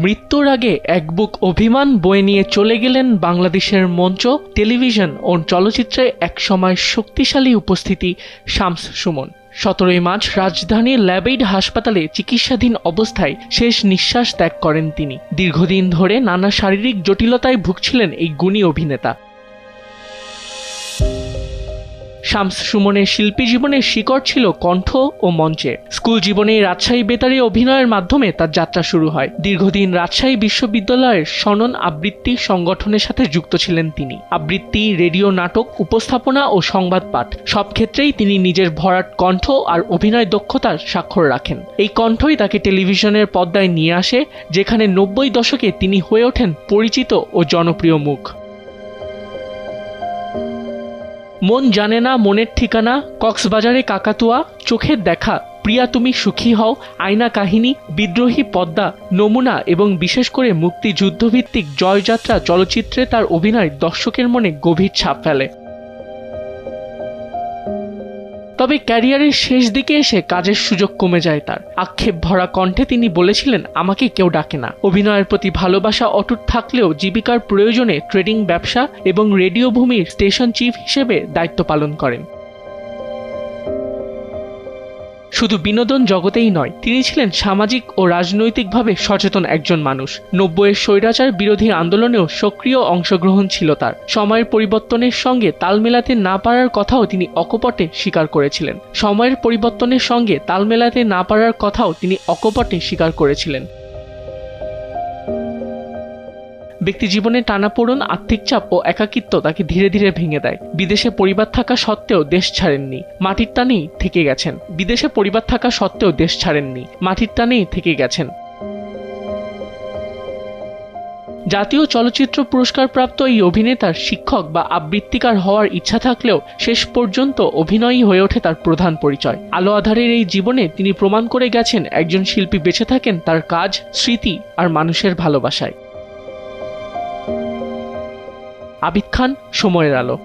মৃত্যুর আগে এক বুক অভিমান বয়ে নিয়ে চলে গেলেন বাংলাদেশের মঞ্চ, টেলিভিশন ও চলচ্চিত্রে একসময় শক্তিশালী উপস্থিতি শামস সুমন। 17 মার্চ রাজধানীর ল্যাবেইড হাসপাতালে চিকিৎসাধীন অবস্থায় শেষ নিঃশ্বাস ত্যাগ করেন তিনি। দীর্ঘদিন ধরে নানা শারীরিক জটিলতায় ভুগছিলেন এই গুণী অভিনেতা। শামস সুমনের শিল্পী জীবনের শিকড় ছিল কণ্ঠ ও মঞ্চে। স্কুল জীবনে রাজশাহী বেতারে অভিনয়ের মাধ্যমে তার যাত্রা শুরু হয়। দীর্ঘদিন রাজশাহী বিশ্ববিদ্যালয়ের শনন আবৃত্তি সংগঠনের সাথে যুক্ত ছিলেন তিনি। আবৃত্তি, রেডিও নাটক, উপস্থাপনা ও সংবাদ পাঠ সব ক্ষেত্রেই তিনি নিজের ভরাট কণ্ঠ আর অভিনয় দক্ষতার স্বাক্ষর রাখেন। এই কণ্ঠই তাকে টেলিভিশনের পর্দায় নিয়ে আসে, যেখানে 90 দশকে তিনি হয়ে ওঠেন পরিচিত ও জনপ্রিয় মুখ। মন জানে না মনের ঠিকানা, কক্সবাজারে কাকাতুয়া, চোখের দেখা, প্রিয়া তুমি সুখী হও, আয়না কাহিনী, বিদ্রোহী পদ্মা, নমুনা এবং বিশেষ করে মুক্তিযুদ্ধভিত্তিক জয়যাত্রা চলচ্চিত্রে তার অভিনয় দর্শকের মনে গভীর ছাপ ফেলে। তবে ক্যারিয়ারের শেষ দিকে এসে কাজের সুযোগ কমে যায় তার। আক্ষেপ ভরা কণ্ঠে তিনি বলেছিলেন, আমাকে কেউ ডাকে না। অভিনয়ের প্রতি ভালোবাসা অটুট থাকলেও জীবিকার প্রয়োজনে ট্রেডিং ব্যবসা এবং রেডিও ভূমির স্টেশন চিফ হিসেবে দায়িত্ব পালন করেন। শুধু বিনোদন জগতেই নয়, তিনি ছিলেন সামাজিক ও রাজনৈতিকভাবে সচেতন একজন মানুষ। 90-এর স্বৈরাচার বিরোধী আন্দোলনেও সক্রিয় অংশগ্রহণ ছিল তার। সময়ের পরিবর্তনের সঙ্গে তাল মেলাতে না পারার কথাও তিনি অকপটে স্বীকার করেছিলেন। ব্যক্তিজীবনে টানাপোড়েন, আর্থিক চাপ ও একাকিত্ব তাকে ধীরে ধীরে ভেঙে দেয়। বিদেশে পরিবার থাকা সত্ত্বেও দেশ ছাড়েননি, মাটির টানেই থেকে গেছেন। জাতীয় চলচ্চিত্র পুরস্কারপ্রাপ্ত এই অভিনেতার শিক্ষক বা আবৃত্তিকার হওয়ার ইচ্ছা থাকলেও শেষ পর্যন্ত অভিনয়ই হয়ে ওঠে তার প্রধান পরিচয়। আলো আঁধারের এই জীবনে তিনি প্রমাণ করে গেছেন, একজন শিল্পী বেঁচে থাকেন তার কাজ, স্মৃতি আর মানুষের ভালোবাসায়। আবিদ খান, সময়ের আলো।